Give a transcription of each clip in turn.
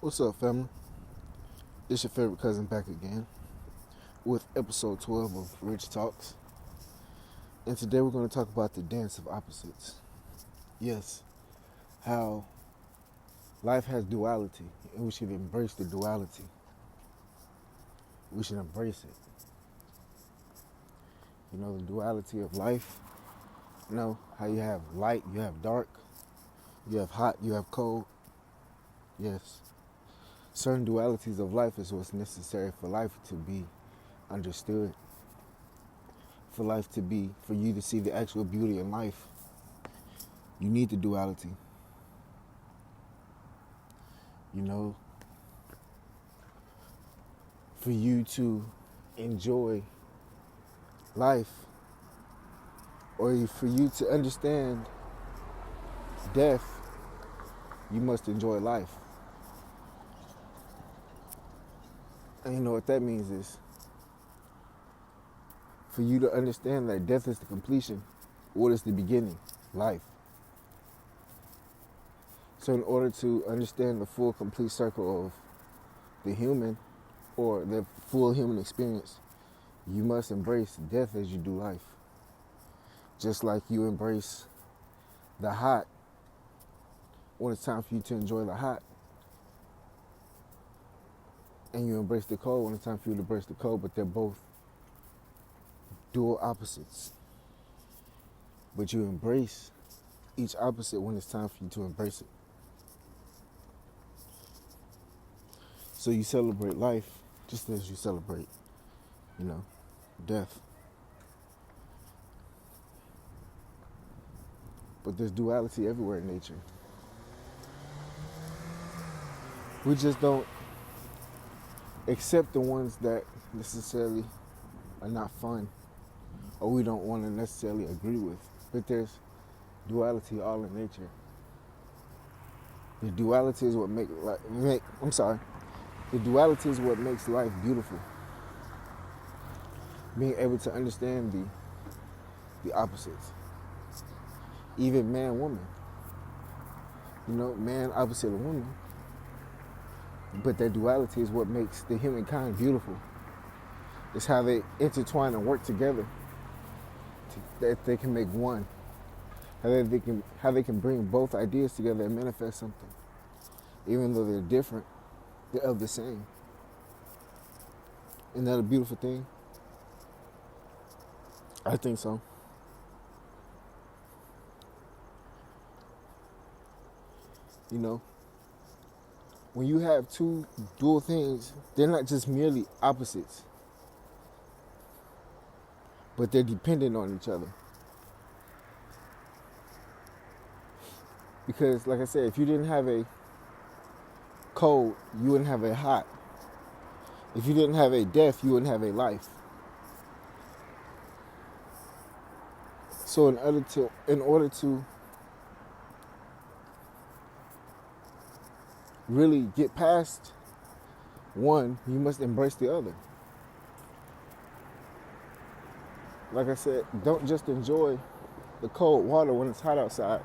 What's up, family? It's your favorite cousin back again with episode 12 of Rich Talks. And today we're going to talk about the dance of opposites. Yes, how life has duality, and we should embrace the duality. We should embrace it. You know, the duality of life. You know, how you have light, you have dark, you have hot, you have cold. Yes. Certain dualities of life is what's necessary for life to be understood. For you to see the actual beauty in life, you need the duality. You know, for you to enjoy life, or for you to understand death, you must enjoy life. And you know what that means is, for you to understand that death is the completion, what is the beginning? Life. So in order to understand the full, complete circle of the human, or the full human experience, you must embrace death as you do life. Just like you embrace the hot when it's time for you to enjoy the hot, and you embrace the cold when it's time for you to embrace the cold, but they're both dual opposites. But you embrace each opposite when it's time for you to embrace it. So you celebrate life just as you celebrate, death. But there's duality everywhere in nature. We just don't accept the ones that necessarily are not fun, or we don't want to necessarily agree with. But there's duality all in nature. The duality is what The duality is what makes life beautiful. Being able to understand the opposites. Even man, woman. Man opposite of woman. But that duality is what makes the humankind beautiful. It's how they intertwine and work together, that they can make one. How they can bring both ideas together and manifest something. Even though they're different, they're of the same. Isn't that a beautiful thing? I think so. When you have two dual things, they're not just merely opposites, but they're dependent on each other. Because, like I said, if you didn't have a cold, you wouldn't have a hot. If you didn't have a death, you wouldn't have a life. So in order to really get past one, you must embrace the other. Like I said, don't just enjoy the cold water when it's hot outside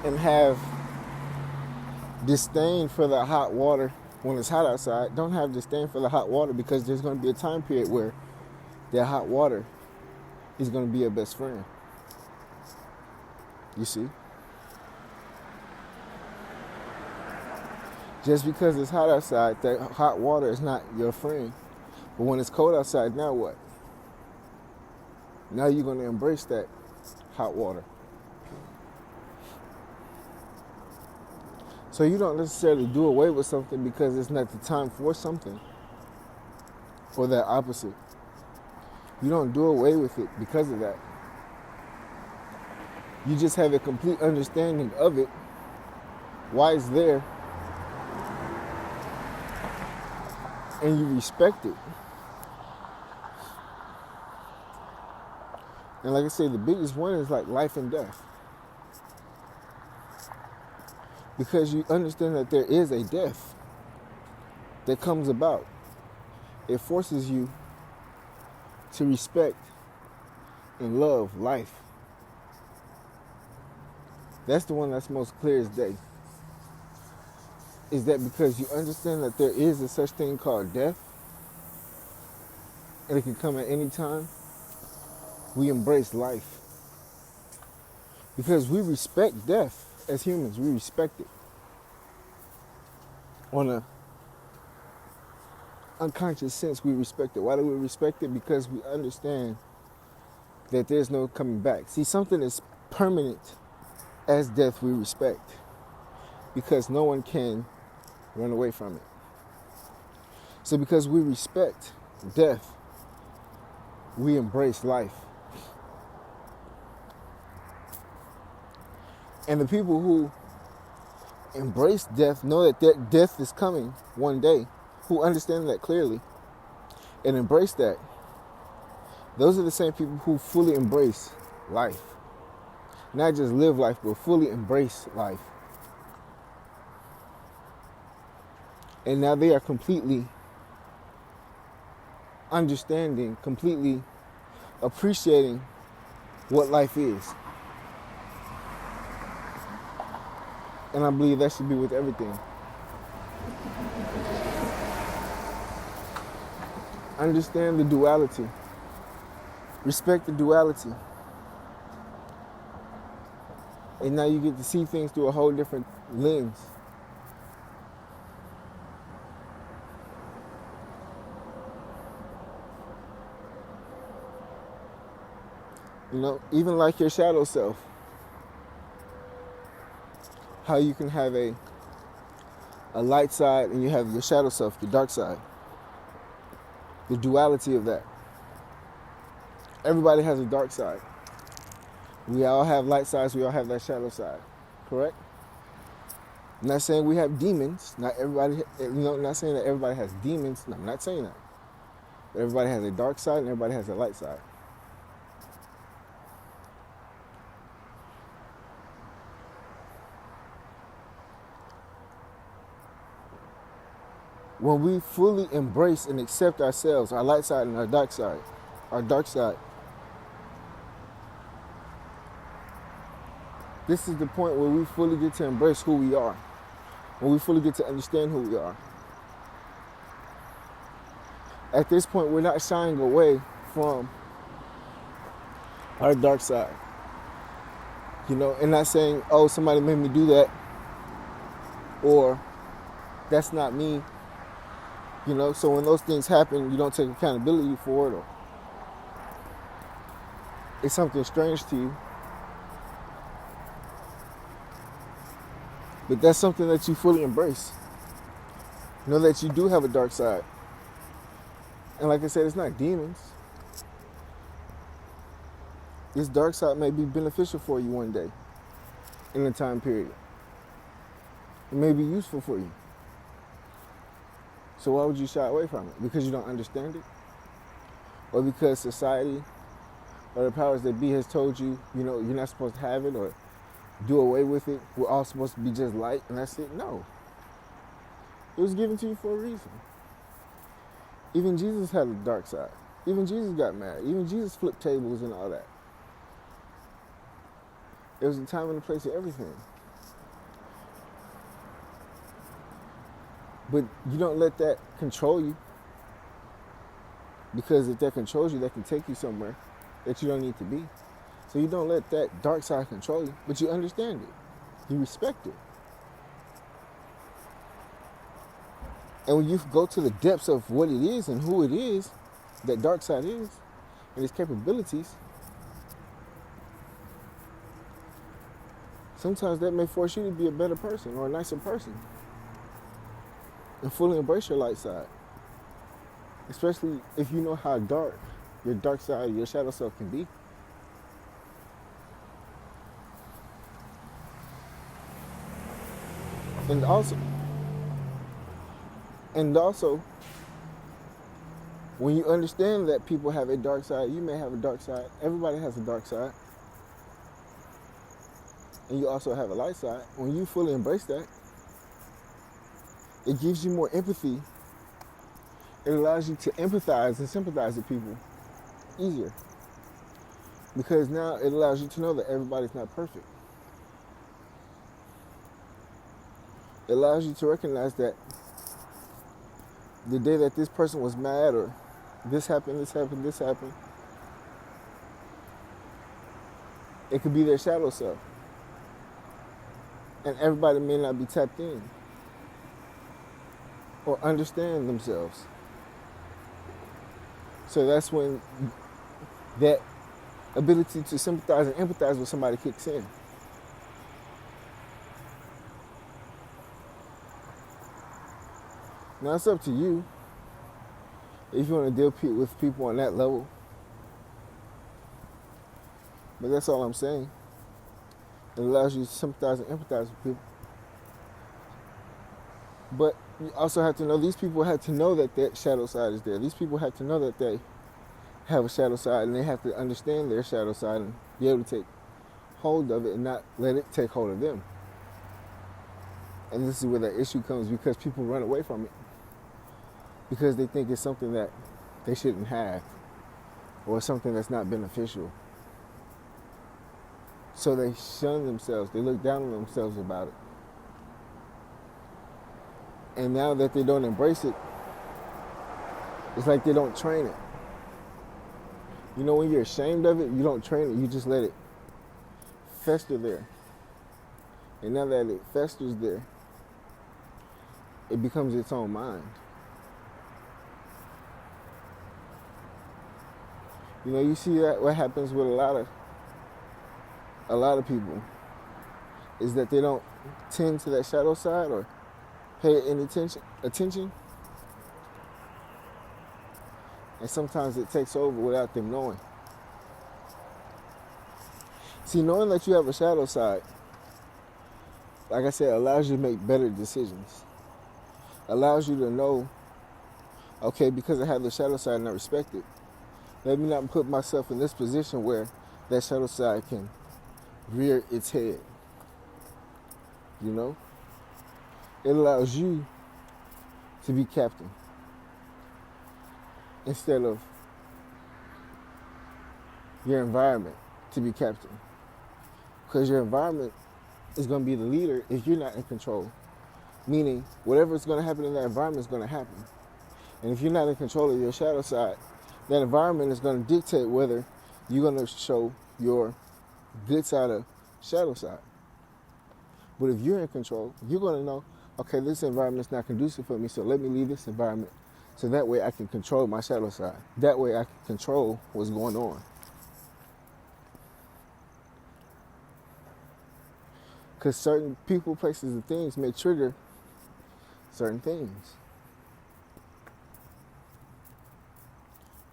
and have disdain for the hot water when it's hot outside. Don't have disdain for the hot water, because there's going to be a time period where that hot water is going to be your best friend. You see? Just because it's hot outside, that hot water is not your friend. But when it's cold outside, now what? Now you're going to embrace that hot water. So you don't necessarily do away with something because it's not the time for something, or that opposite. You don't do away with it because of that. You just have a complete understanding of it, why it's there, and you respect it. And like I say, the biggest one is like life and death. Because you understand that there is a death that comes about. It forces you to respect and love life. That's the one that's most clear as day. Is that because you understand that there is a such thing called death, and it can come at any time, we embrace life. Because we respect death as humans. We respect it. On a unconscious sense, we respect it. Why do we respect it? Because we understand that there's no coming back. See, something as permanent as death we respect, because no one can run away from it. So because we respect death, we embrace life. And the people who embrace death know that death is coming one day, who understand that clearly and embrace that. Those are the same people who fully embrace life. Not just live life, but fully embrace life. And now they are completely understanding, completely appreciating what life is. And I believe that should be with everything. Understand the duality. Respect the duality. And now you get to see things through a whole different lens. You know, even like your shadow self. How you can have a light side and you have your shadow self, the dark side. The duality of that. Everybody has a dark side. We all have light sides, we all have that shadow side. Correct? I'm not saying we have demons. Not everybody, not saying that everybody has demons. No, I'm not saying that. But everybody has a dark side and everybody has a light side. When we fully embrace and accept ourselves, our light side and our dark side, this is the point where we fully get to embrace who we are. When we fully get to understand who we are. At this point, we're not shying away from our dark side. You know, and not saying, oh, somebody made me do that, or that's not me. You know, so when those things happen, you don't take accountability for it, or it's something strange to you. But that's something that you fully embrace. Know that you do have a dark side. And like I said, it's not demons. This dark side may be beneficial for you one day in a time period. It may be useful for you. So why would you shy away from it? Because you don't understand it? Or because society or the powers that be has told you, you know, you're not supposed to have it or do away with it. We're all supposed to be just light and that's it? No. It was given to you for a reason. Even Jesus had a dark side. Even Jesus got mad. Even Jesus flipped tables and all that. There was a time and a place for everything. But you don't let that control you. Because if that controls you, that can take you somewhere that you don't need to be. So you don't let that dark side control you, but you understand it. You respect it. And when you go to the depths of what it is and who it is, that dark side is, and its capabilities, sometimes that may force you to be a better person or a nicer person. And fully embrace your light side. Especially if you know how dark your dark side, your shadow self can be. And also, when you understand that people have a dark side, you may have a dark side. Everybody has a dark side. And you also have a light side. When you fully embrace that, it gives you more empathy. It allows you to empathize and sympathize with people easier. Because now it allows you to know that everybody's not perfect. It allows you to recognize that the day that this person was mad or this happened, this happened, this happened, it could be their shadow self. And everybody may not be tapped in or understand themselves. So that's when that ability to sympathize and empathize with somebody kicks in. Now it's up to you if you want to deal with people on that level. But that's all I'm saying. It allows you to sympathize and empathize with people. But you also have to know these people have to know that that shadow side is there. These people have to know that they have a shadow side, and they have to understand their shadow side and be able to take hold of it and not let it take hold of them. And this is where that issue comes, because people run away from it because they think it's something that they shouldn't have or something that's not beneficial. So they shun themselves. They look down on themselves about it. And now that they don't embrace it, it's like they don't train it. You know, when you're ashamed of it, you don't train it. You just let it fester there. And now that it festers there, it becomes its own mind. You know, you see that what happens with a lot of people is that they don't tend to that shadow side or pay any attention. And sometimes it takes over without them knowing. See, knowing that you have a shadow side, like I said, allows you to make better decisions. Allows you to know, okay, because I have the shadow side and I respect it, let me not put myself in this position where that shadow side can rear its head. You know? It allows you to be captain instead of your environment to be captain. Because your environment is going to be the leader if you're not in control. Meaning, whatever is going to happen in that environment is going to happen. And if you're not in control of your shadow side, that environment is going to dictate whether you're going to show your good side or shadow side. But if you're in control, you're going to know, okay, this environment is not conducive for me, so let me leave this environment so that way I can control my shadow side. That way I can control what's going on. Because certain people, places, and things may trigger certain things.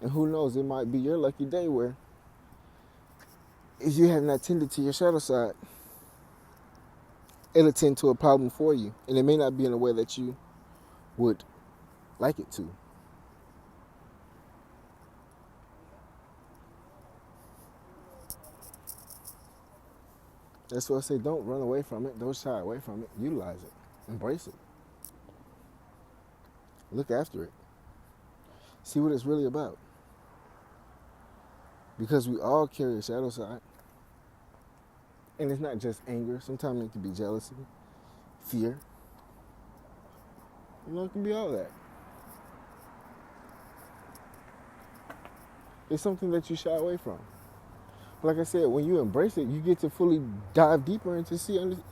And who knows, it might be your lucky day where if you have not tended to your shadow side, it'll tend to a problem for you. And it may not be in a way that you would like it to. That's why I say don't run away from it. Don't shy away from it. Utilize it. Embrace it. Look after it. See what it's really about. Because we all carry a shadow side. And it's not just anger. Sometimes it can be jealousy, fear. You know, it can be all that. It's something that you shy away from. But like I said, when you embrace it, you get to fully dive deeper into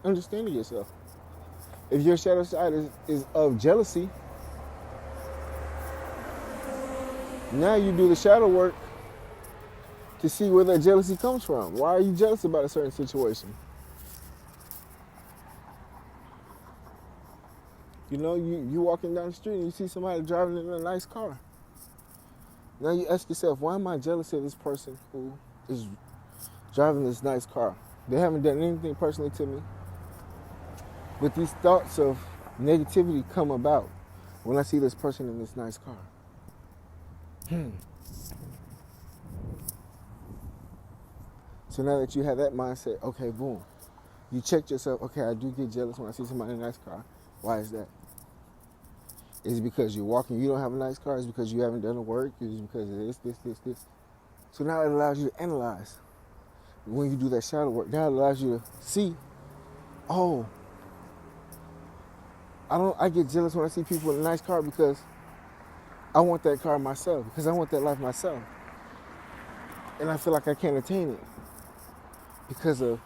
understanding yourself. If your shadow side is of jealousy, now you do the shadow work to see where that jealousy comes from. Why are you jealous about a certain situation? You know, you walking down the street and you see somebody driving in a nice car. Now you ask yourself, why am I jealous of this person who is driving this nice car? They haven't done anything personally to me. But these thoughts of negativity come about when I see this person in this nice car. So now that you have that mindset, okay, boom. You checked yourself, okay, I do get jealous when I see somebody in a nice car. Why is that? Is it because you're walking, you don't have a nice car? Is it because you haven't done the work? Is it because of this? So now it allows you to analyze. When you do that shadow work, now it allows you to see, oh, I get jealous when I see people in a nice car because I want that car myself, because I want that life myself. And I feel like I can't attain it because of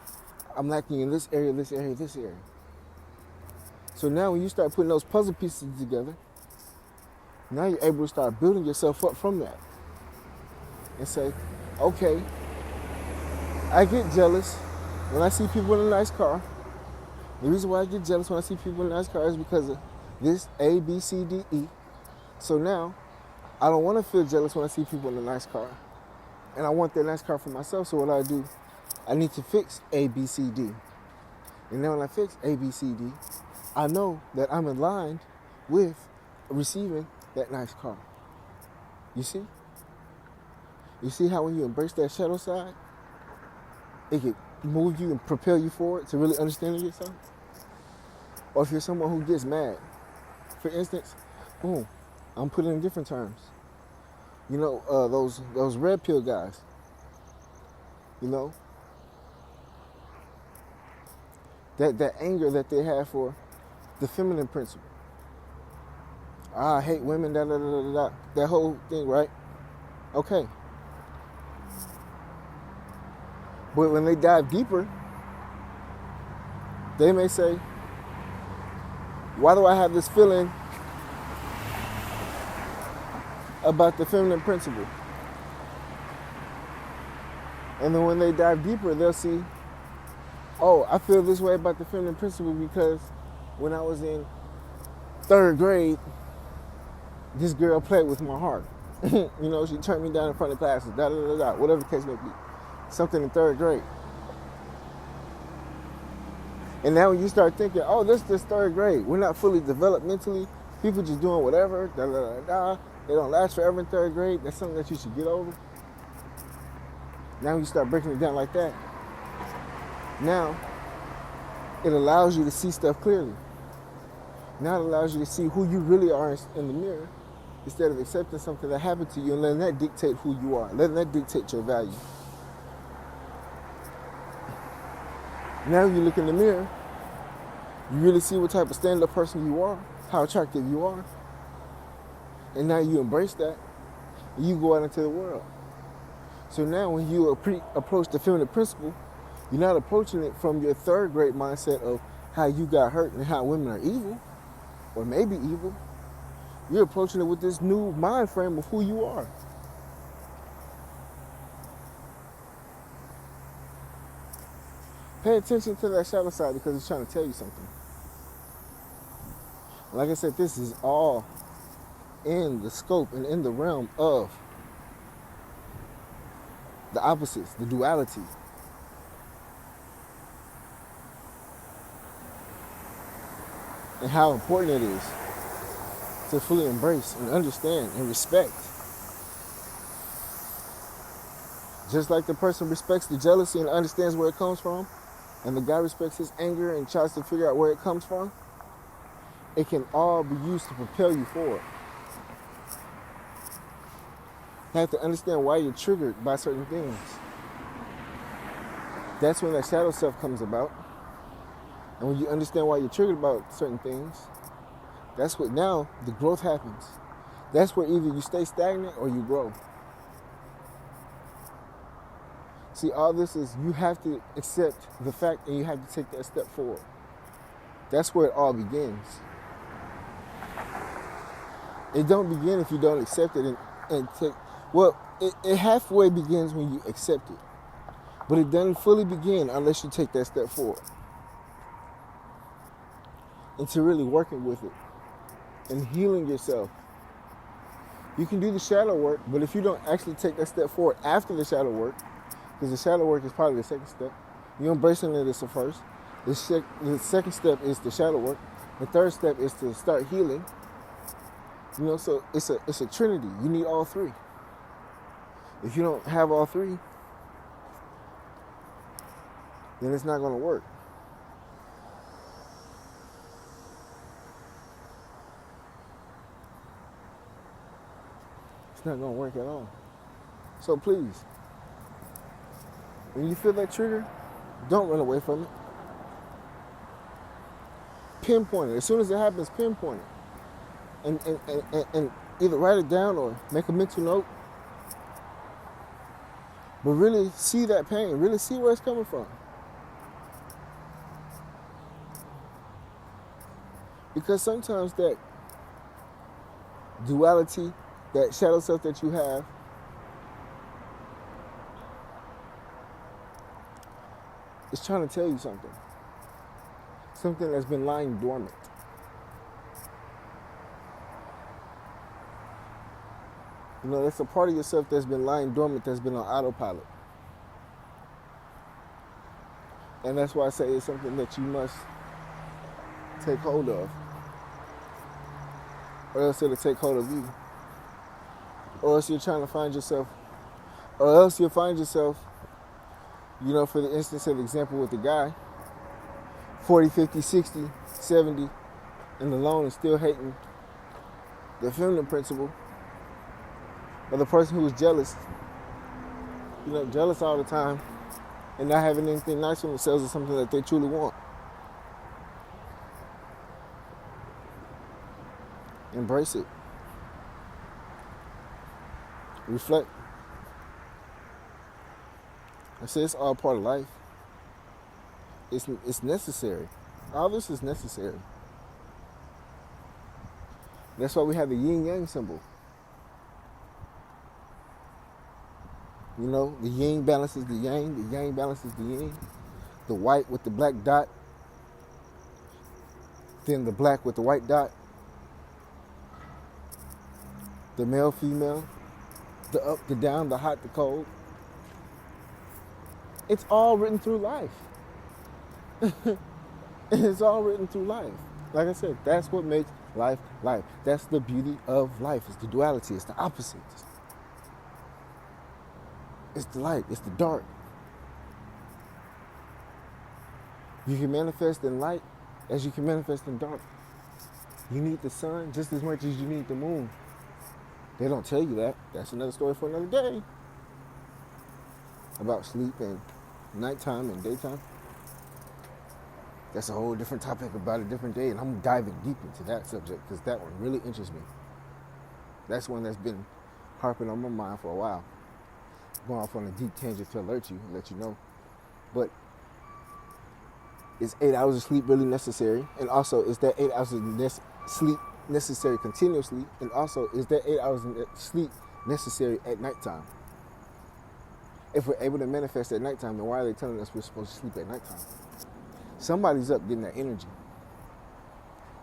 I'm lacking in this area, this area, this area. So now when you start putting those puzzle pieces together, now you're able to start building yourself up from that and say, okay, I get jealous when I see people in a nice car. The reason why I get jealous when I see people in a nice car is because of this A, B, C, D, E. So now I don't want to feel jealous when I see people in a nice car. And I want that nice car for myself. So what I do, I need to fix A, B, C, D. And then when I fix A, B, C, D, I know that I'm in line with receiving that nice car. You see? You see how when you embrace that shadow side, it can move you and propel you forward to really understanding yourself? Or if you're someone who gets mad, for instance, boom, I'm putting it in different terms. You know, those red pill guys, you know, that anger that they have for the feminine principle. I hate women, da da da da da. That whole thing, right? Okay. But when they dive deeper, they may say, why do I have this feeling about the feminine principle? And then when they dive deeper, they'll see, oh, I feel this way about the feminine principle because when I was in 3rd grade, this girl played with my heart. You know, she turned me down in front of classes, da da da da, whatever the case may be. Something in 3rd grade. And now when you start thinking, oh, this is 3rd grade. We're not fully developed mentally. People just doing whatever, da da da da. They don't last forever in 3rd grade. That's something that you should get over. Now when you start breaking it down like that, now it allows you to see stuff clearly. Now it allows you to see who you really are in the mirror instead of accepting something that happened to you and letting that dictate who you are, letting that dictate your value. Now you look in the mirror, you really see what type of stand-up person you are, how attractive you are, and now you embrace that, and you go out into the world. So now when you approach the feminine principle, you're not approaching it from your 3rd grade mindset of how you got hurt and how women are evil, or maybe evil. You're approaching it with this new mind frame of who you are. Pay attention to that shadow side because it's trying to tell you something. Like I said, this is all in the scope and in the realm of the opposites, the duality. And how important it is to fully embrace and understand and respect. Just like the person respects the jealousy and understands where it comes from, and the guy respects his anger and tries to figure out where it comes from, it can all be used to propel you forward. You have to understand why you're triggered by certain things. That's when that shadow self comes about. And when you understand why you're triggered about certain things, that's what now the growth happens. That's where either you stay stagnant or you grow. See, all this is you have to accept the fact and you have to take that step forward. That's where it all begins. It don't begin if you don't accept it and take... Well, it halfway begins when you accept it. But it doesn't fully begin unless you take that step forward. Into really working with it and healing yourself. You can do the shadow work, but if you don't actually take that step forward after the shadow work, because the shadow work is probably the second step, you're embracing it as the first. The second step is the shadow work. The third step is to start healing. You know, so it's a trinity. You need all three. If you don't have all three, then it's not going to work. It's not going to work at all. So please, when you feel that trigger, don't run away from it. pinpoint it. As soon as it happens, pinpoint it. And either write it down or make a mental note. But really see that pain. Really see where it's coming from. Because sometimes that duality, that shadow self that you have, is trying to tell you something. Something that's been lying dormant. You know, that's a part of yourself that's been lying dormant, that's been on autopilot. And that's why I say it's something that you must take hold of. Or else it'll take hold of you. Or else you're trying to find yourself, or else you'll find yourself, you know, for the instance of the example with the guy, 40, 50, 60, 70, and alone and still hating the feminine principle. Or the person who is jealous, you know, jealous all the time and not having anything nice for themselves is something that they truly want. Embrace it. Reflect. I say it's all part of life. It's necessary. All this is necessary. That's why we have the yin-yang symbol. You know, the yin balances the yang balances the yin. The white with the black dot, then the black with the white dot. The male, female, the up, the down, the hot, the cold. It's all written through life. It's all written through life. Like I said, that's what makes life life. That's the beauty of life. It's the duality. It's the opposites. It's the light. It's the dark. You can manifest in light as you can manifest in dark. You need the sun just as much as you need the moon. They don't tell you that. That's another story for another day. About sleep and nighttime and daytime. That's a whole different topic about a different day, and I'm diving deep into that subject because that one really interests me. That's one that's been harping on my mind for a while. Going off on a deep tangent to alert you, let you know. But is 8 hours of sleep really necessary? And also, is that 8 hours of sleep necessary continuously? And also, is that 8 hours of sleep necessary at nighttime? If we're able to manifest at nighttime, then why are they telling us we're supposed to sleep at nighttime? Somebody's up getting that energy.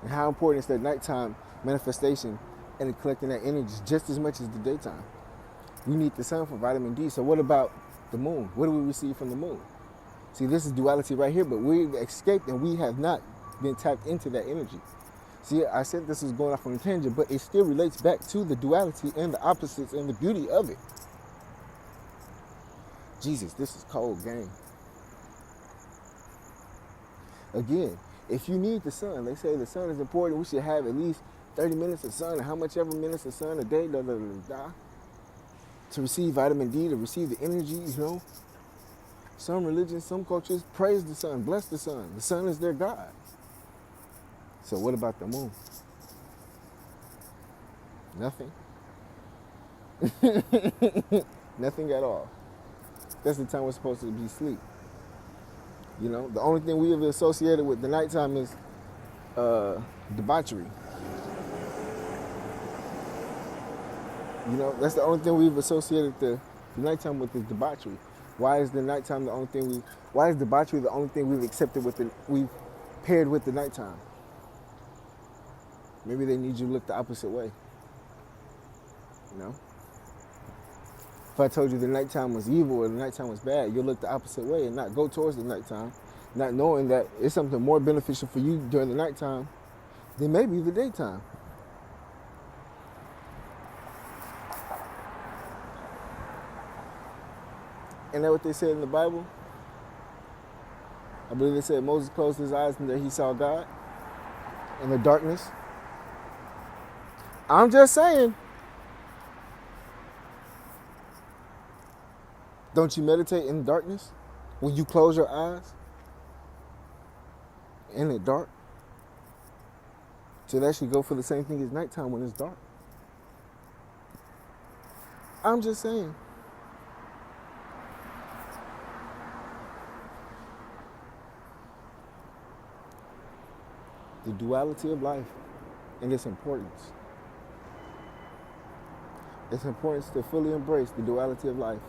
And how important is that nighttime manifestation and collecting that energy just as much as the daytime? We need the sun for vitamin D. So what about the moon? What do we receive from the moon? See, this is duality right here, but we've escaped and we have not been tapped into that energy. See, I said this was going off on a tangent, but it still relates back to the duality and the opposites and the beauty of it. Jesus, this is cold game. Again, if you need the sun, they say the sun is important. We should have at least 30 minutes of sun, and how much ever minutes of sun a day, to receive vitamin D, to receive the energy, you know. Some religions, some cultures praise the sun, bless the sun. The sun is their God. So what about the moon? Nothing. Nothing at all. That's the time we're supposed to be asleep. You know, the only thing we have associated with the nighttime is debauchery. You know, that's the only thing we've associated the nighttime with is debauchery. Why is the nighttime the only thing why is debauchery the only thing we've accepted we've paired with the nighttime? Maybe they need you to look the opposite way. You know? If I told you the nighttime was evil or the nighttime was bad, you'll look the opposite way and not go towards the nighttime, not knowing that it's something more beneficial for you during the nighttime than maybe the daytime. Isn't that what they said in the Bible? I believe they said Moses closed his eyes and that he saw God in the darkness. I'm just saying. Don't you meditate in darkness when you close your eyes in the dark? So that should go for the same thing as nighttime when it's dark. I'm just saying. The duality of life and its importance. It's important to fully embrace the duality of life.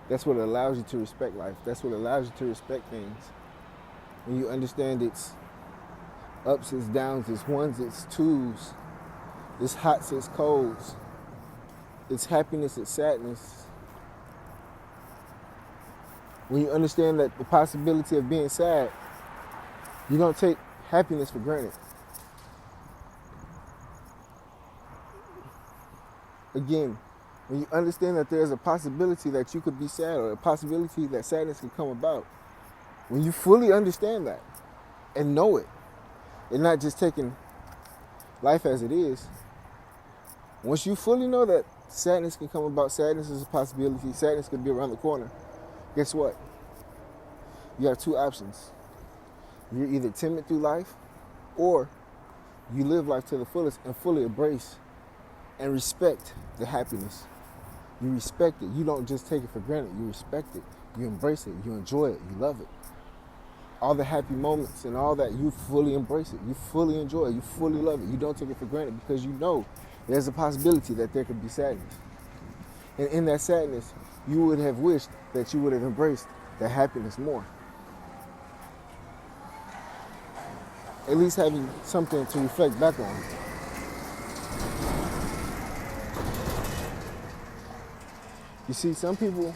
That's what allows you to respect life. That's what allows you to respect things. When you understand its ups, its downs, its ones, its twos, its hots, its colds, its happiness, its sadness. When you understand that the possibility of being sad, you don't take happiness for granted. Again, when you understand that there's a possibility that you could be sad or a possibility that sadness could come about, when you fully understand that and know it, and not just taking life as it is, once you fully know that sadness can come about, sadness is a possibility, sadness could be around the corner, guess what? You have two options. You're either timid through life or you live life to the fullest and fully embrace and respect the happiness. You respect it. You don't just take it for granted. You respect it. You embrace it. You enjoy it. You love it. All the happy moments and all that, you fully embrace it. You fully enjoy it. You fully love it. You don't take it for granted because you know there's a possibility that there could be sadness. And in that sadness, you would have wished that you would have embraced the happiness more. At least having something to reflect back on. You see, some people,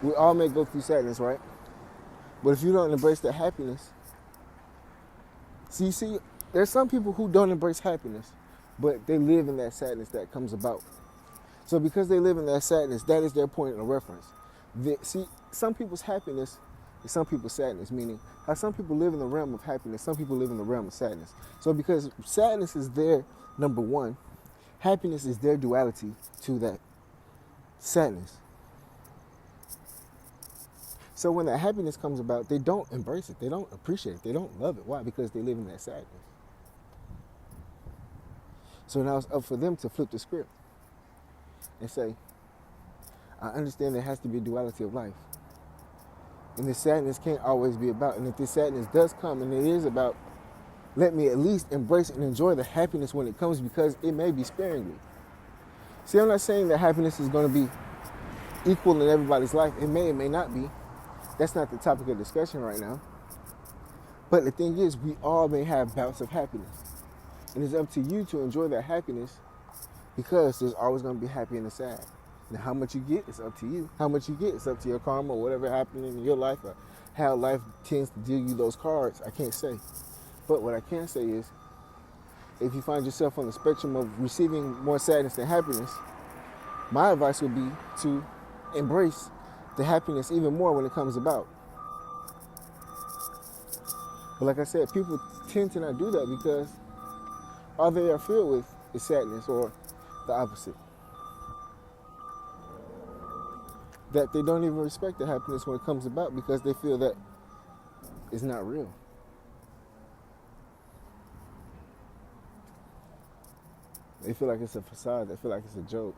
we all may go through sadness, right? But if you don't embrace the happiness, see, there's some people who don't embrace happiness, but they live in that sadness that comes about. So because they live in that sadness, that is their point of reference. See, some people's happiness is some people's sadness, meaning how some people live in the realm of happiness, some people live in the realm of sadness. So because sadness is their number one, happiness is their duality to that sadness. So when that happiness comes about, they don't embrace it. They don't appreciate it. They don't love it. Why? Because they live in that sadness. So now it's up for them to flip the script and say, I understand there has to be a duality of life. And this sadness can't always be about. And if this sadness does come and it is about, let me at least embrace and enjoy the happiness when it comes, because it may be sparingly. See, I'm not saying that happiness is going to be equal in everybody's life. It may not be. That's not the topic of discussion right now. But the thing is, we all may have bouts of happiness. And it's up to you to enjoy that happiness, because there's always going to be happy and sad. Now, how much you get is up to you. How much you get is up to your karma or whatever happened in your life, or how life tends to deal you those cards. I can't say. But what I can say is, if you find yourself on the spectrum of receiving more sadness than happiness, my advice would be to embrace the happiness even more when it comes about. But like I said, people tend to not do that because all they are filled with is sadness, or the opposite. That they don't even respect the happiness when it comes about because they feel that it's not real. They feel like it's a facade. They feel like it's a joke.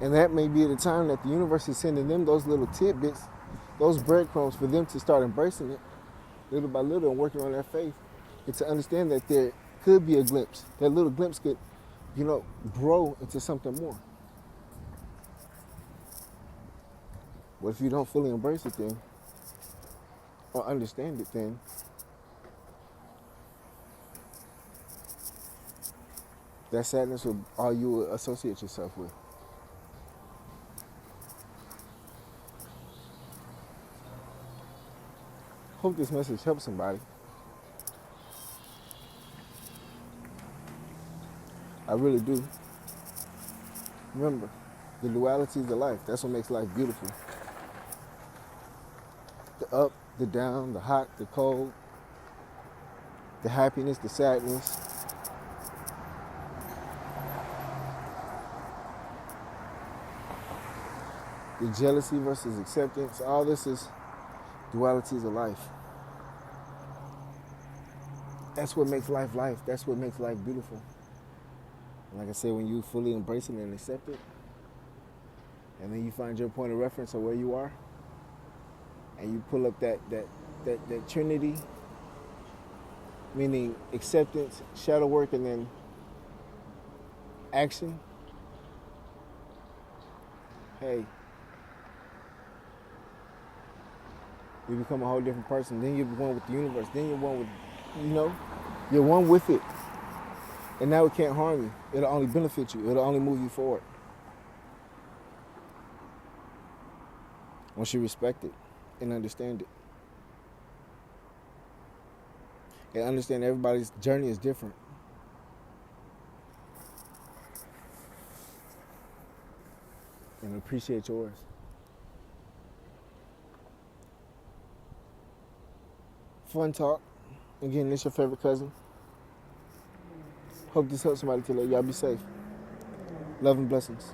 And that may be the time that the universe is sending them those little tidbits, those breadcrumbs for them to start embracing it little by little and working on their faith, and to understand that there could be a glimpse. That little glimpse could, grow into something more. But if you don't fully embrace it then, or understand it then, that sadness will all you will associate yourself with. Hope this message helps somebody. I really do. Remember, the duality of life. That's what makes life beautiful. The up, the down, the hot, the cold, the happiness, the sadness. The jealousy versus acceptance, all this is dualities of life. That's what makes life life. That's what makes life beautiful. And like I said, when you fully embrace it and accept it, and then you find your point of reference of where you are, and you pull up that trinity, meaning acceptance, shadow work, and then action. Hey, you become a whole different person. Then you're one with the universe. Then you're one with, you're one with it. And now it can't harm you. It'll only benefit you. It'll only move you forward. Once you respect it and understand it. And understand everybody's journey is different. And appreciate yours. Fun talk. Again, this your favorite cousin. Hope this helps somebody today. Y'all be safe. Love and blessings.